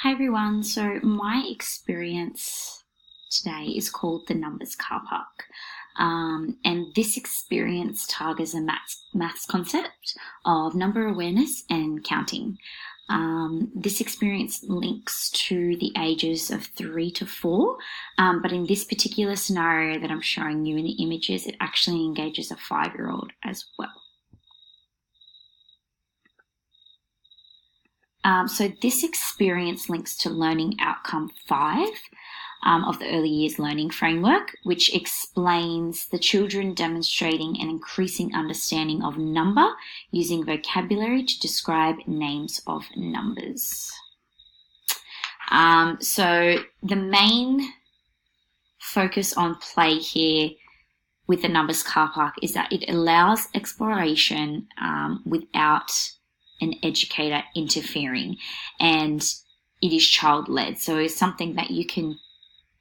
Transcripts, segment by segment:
Hi everyone, so my experience today is called the Numbers Carpark. And this experience targets a maths concept of number awareness and counting. This experience links to the ages of 3 to 4, but in this particular scenario that I'm showing you in the images, it actually engages a 5-year-old as well. So this experience links to learning outcome 5 of the early years learning framework, which explains the children demonstrating an increasing understanding of number using vocabulary to describe names of numbers. So the main focus on play here with the Numbers Carpark is that it allows exploration without an educator interfering, and it is child-led, so it's something that you can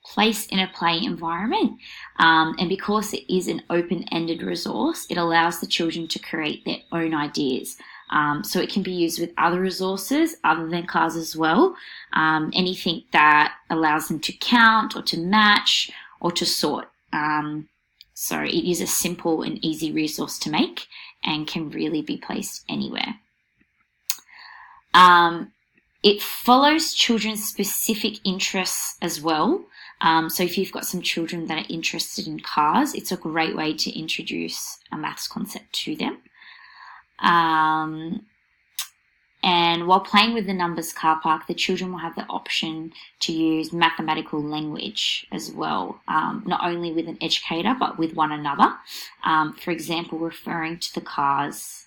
place in a play environment, and because it is an open-ended resource, it allows the children to create their own ideas. So it can be used with other resources other than cars as well, anything that allows them to count or to match or to sort. So it is a simple and easy resource to make and can really be placed anywhere. It follows children's specific interests as well. So if you've got some children that are interested in cars, it's a great way to introduce a maths concept to them. And while playing with the Numbers Carpark, the children will have the option to use mathematical language as well, not only with an educator, but with one another. For example, referring to the cars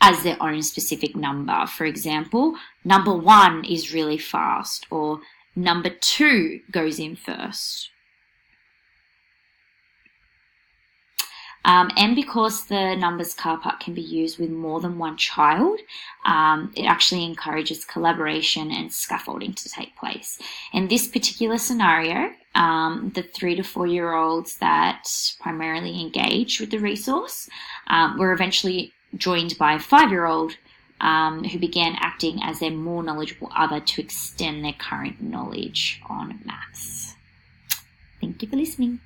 as their own specific number. For example, number 1 is really fast, or number 2 goes in first. And because the Numbers Carpark can be used with more than one child, it actually encourages collaboration and scaffolding to take place. In this particular scenario, the 3 to 4-year-olds that primarily engaged with the resource were eventually joined by a 5-year-old who began acting as their more knowledgeable other to extend their current knowledge on maths. Thank you for listening.